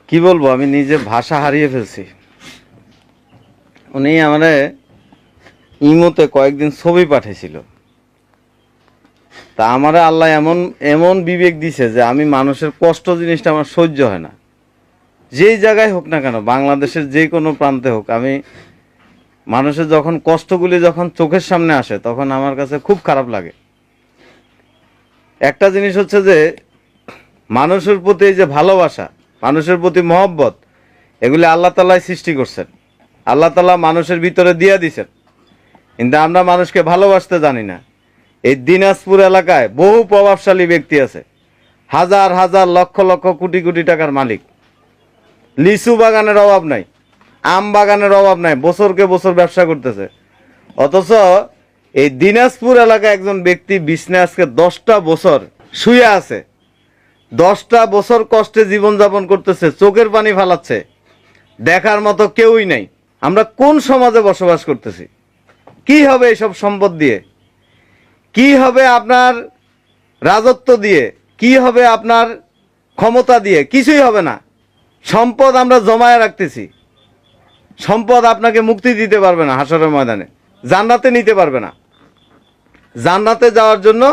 কি বলবো, আমি নিজে ভাষা হারিয়ে ফেলছি। উনি আমারে ইমোতে কয়েকদিন ছবি পাঠিয়েছিল। তা আমারে আল্লাহ এমন এমন বিবেক দিছে যে আমি মানুষের কষ্ট জিনিসটা আমার সহ্য হয় না। যেই জায়গায় হোক না কেন, বাংলাদেশের যে কোনো প্রান্তে হোক, আমি মানুষের যখন কষ্টগুলি যখন চোখের সামনে আসে তখন আমার কাছে খুব খারাপ লাগে। একটা জিনিস হচ্ছে যে মানুষের প্রতি এই যে ভালোবাসা, মানুষের প্রতি মহব্বত, এগুলি আল্লাহ তাআলাই সৃষ্টি করছেন, আল্লাহ তাআলা মানুষের ভিতরে দিয়ে দিছেন, কিন্তু আমরা মানুষকে ভালোবাসতে জানি না। এই দিনাজপুর এলাকায় বহু প্রভাবশালী ব্যক্তি আছে, হাজার হাজার লক্ষ লক্ষ কোটি কোটি টাকার মালিক। লিচু বাগানের অভাব নাই, আম বাগানের অভাব নাই, বছরকে বছর ব্যবসা করতেছে। অথচ এই দিনাজপুর এলাকায় একজন ব্যক্তি বিছনায় আজকে 10টা বছর শুয়ে আছে, 10টা বছর কষ্টে জীবনযাপন করতেছে, চোখের পানি ফালাচ্ছে, দেখার মতো কেউই নাই। আমরা কোন সমাজে বসবাস করতেছি? কি হবে এইসব সম্পদ দিয়ে? কি হবে আপনার রাজত্ব দিয়ে? কি হবে আপনার ক্ষমতা দিয়ে? কিছুই হবে না। সম্পদ আমরা জমায়ে রাখতেছি, সম্পদ আপনাকে মুক্তি দিতে পারবে না, হাসরের ময়দানে জান্নাতে নিতে পারবে না। জান্নাতে যাওয়ার জন্য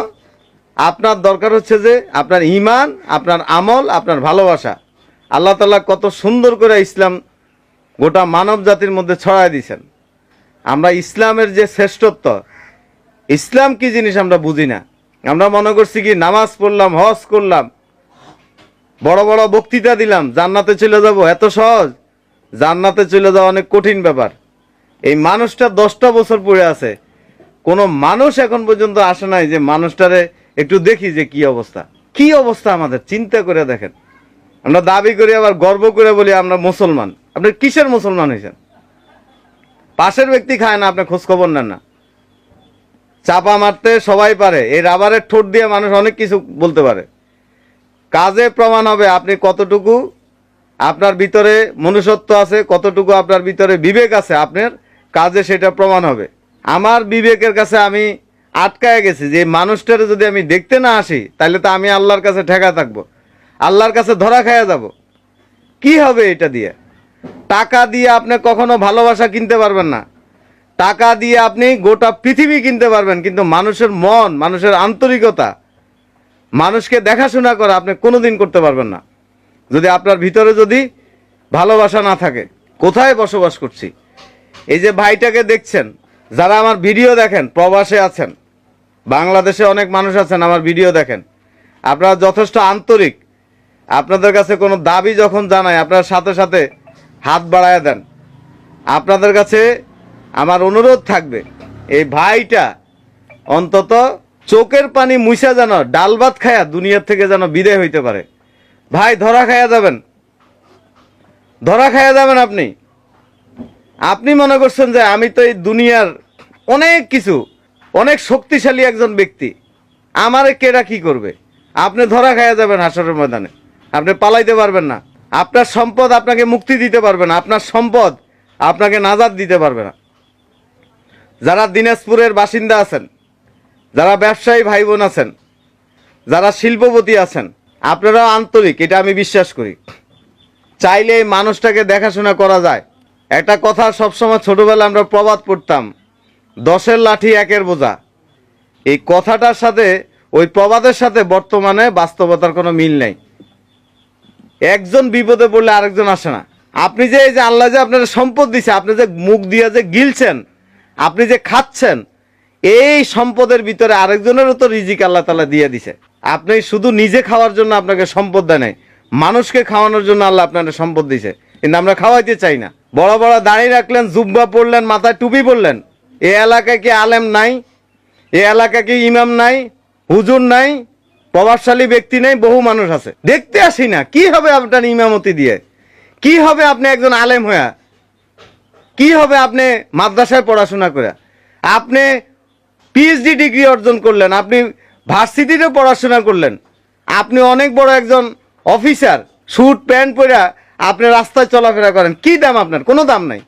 আপনার দরকার হচ্ছে যে আপনার ঈমান, আপনার আমল, আপনার ভালোবাসা। আল্লাহ তাআলা কত সুন্দর করে ইসলাম গোটা মানব জাতির মধ্যে ছড়ায় দিয়েছেন। আমরা ইসলামের যে শ্রেষ্ঠত্ব, ইসলাম কি জিনিস আমরা বুঝি না। আমরা মনে করছি কি নামাজ পড়লাম, হজ করলাম, বড় বড় বক্তৃতা দিলাম, জান্নাতে চলে যাব, এত সহজ। জান্নাতে চলে যাওয়া অনেক কঠিন ব্যাপার। এই মানুষটা 10টা বছর পড়ে আছে, কোনো মানুষ এখন পর্যন্ত আসে নাই যে মানুষটারে একটু দেখি যে কি অবস্থা। কি অবস্থা আমাদের চিন্তা করে দেখেন। আমরা দাবি করি, আবার গর্ব করে বলি আমরা মুসলমান। আপনি কিসের মুসলমান হয়েছেন? পাশের ব্যক্তি খায় না, আপনি খোঁজ খবর নেন না। চাপা মারতে সবাই পারে, এই রাবারের ঠোঁট দিয়ে মানুষ অনেক কিছু বলতে পারে। কাজে প্রমাণ হবে আপনি কতটুকু আপনার ভিতরে মনুষ্যত্ব আছে, কতটুকু আপনার ভিতরে বিবেক আছে, আপনার কাজে সেটা প্রমাণ হবে। আমার বিবেকের কাছে আমি আটকায় গেছি যে মানুষটারে যদি আমি দেখতে না আসি তাহলে তো আমি আল্লাহর কাছে ঠেকা থাকবো, আল্লাহর কাছে ধরা খায়া যাব। কি হবে এটা দিয়ে? টাকা দিয়ে আপনি কখনো ভালোবাসা কিনতে পারবেন না। টাকা দিয়ে আপনি গোটা পৃথিবী কিনতে পারবেন, কিন্তু মানুষের মন, মানুষের আন্তরিকতা, মানুষকে দেখাশোনা করা আপনি কোনোদিন করতে পারবেন না যদি আপনার ভিতরে যদি ভালোবাসা না থাকে। কোথায় বসবাস করছি? এই যে ভাইটাকে দেখছেন, যারা আমার ভিডিও দেখেন, প্রবাসে আছেন, বাংলাদেশে অনেক মানুষ আছেন আমার ভিডিও দেখেন, আপনারা যথেষ্ট আন্তরিক। আপনাদের কাছে কোনো দাবি যখন জানায় আপনারা সাথে সাথে হাত বাড়ায় দেন। আপনাদের কাছে আমার অনুরোধ থাকবে, এই ভাইটা অন্তত চোখের পানি মুছা যেন ডাল ভাত খায়া দুনিয়ার থেকে যেন বিদায় হইতে পারে। ভাই ধরা খায়া যাবেন, ধরা খায়া যাবেন। আপনি মনে করছেন যে আমি তো এই দুনিয়ার অনেক কিছু, অনেক শক্তিশালী একজন ব্যক্তি, আমারে কেডা কি করবে? আপনি ধরা খায়া যাবেন হাসরের ময়দানে, আপনি পালাইতে পারবেন না। আপনার সম্পদ আপনাকে মুক্তি দিতে পারবে না, আপনার সম্পদ আপনাকে নাজাত দিতে পারবে না। যারা দিনাজপুরের বাসিন্দা আছেন, যারা ব্যবসায়ী ভাই বোন আছেন, যারা শিল্পপতি আছেন, আপনারাও আন্তরিক, এটা আমি বিশ্বাস করি। চাইলে এই মানুষটাকে দেখাশোনা করা যায়। একটা কথা সবসময় ছোটবেলায় আমরা প্রবাদ পড়তাম, 10-এর লাঠি 1-এর বোঝা। এই কথাটার সাথে, ওই প্রবাদের সাথে বর্তমানে বাস্তবতার কোনো মিল নেই। একজন বিপদে পড়লে আরেকজন আসে না। আপনি যে এই যে আল্লাহ যে আপনার সম্পদ দিছে, আপনি যে মুখ দিয়ে যে গিলছেন, আপনি যে খাচ্ছেন, এই সম্পদের ভিতরে আরেকজনেরও তো রিজিক আল্লাহ তাআলা দিয়ে দিছে। আপনি শুধু নিজে খাওয়ার জন্য আপনাকে সম্পদ দেয় নাই, মানুষকে খাওয়ানোর জন্য আল্লাহ আপনার সম্পদ দিছে, কিন্তু আমরা খাওয়াইতে চাই না। বড় বড় দাড়ি রাখলেন, জুব্বা পরলেন, মাথায় টুপি পরলেন। এই এলাকায় কি আলেম নাই? এই এলাকায় কি ইমাম নাই, হুজুর নাই, প্রভাবশালী ব্যক্তি নেই? বহু মানুষ আছে, দেখতে আসি না। কি হবে আপনার ইমামতি দিয়ে? কি হবে আপনি একজন আলেম হইয়া? কি হবে আপনি মাদ্রাসায় পড়াশোনা করে? আপনি পিএইচডি ডিগ্রি অর্জন করলেন, আপনি ভার্সিটিতে পড়াশোনা করলেন, আপনি অনেক বড় একজন অফিসার, স্যুট প্যান্ট পরে আপনি রাস্তায় চলাফেরা করেন। কি দাম আপনার? কোনো দাম নাই।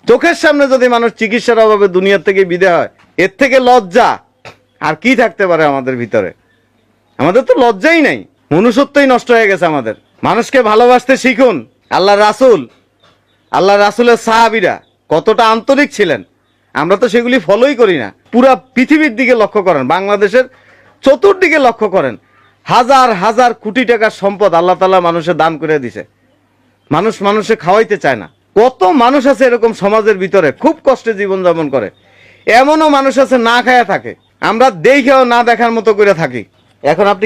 চোখের সামনে যদি মানুষ চিকিৎসার অভাবে দুনিয়ার থেকে বিদায় হয়, এর থেকে লজ্জা আর কি থাকতে পারে আমাদের ভিতরে? আমাদের তো লজ্জাই নাই, মনুষ্যত্বই নষ্ট হয়ে গেছে আমাদের। মানুষকে ভালোবাসতে শিখুন, আল্লাহ রাসূলের সাহাবীরা কতটা আন্তরিক ছিলেন, আমরা তো সেগুলি ফলোই করি না। পুরা পৃথিবীর দিকে লক্ষ্য করেন, বাংলাদেশের চতুর্দিকে লক্ষ্য করেন, হাজার হাজার কোটি টাকার সম্পদ আল্লাহ তাআলা মানুষের দান করে দিছে। মানুষে খাওয়াইতে চায় না। কত মানুষ আছে এরকম সমাজের ভিতরে খুব কষ্টে জীবনযাপন করে, এমনও মানুষ আছে না খায়া থাকে, আমরা দেখেও না দেখার মতো করে থাকি। এখন আপনি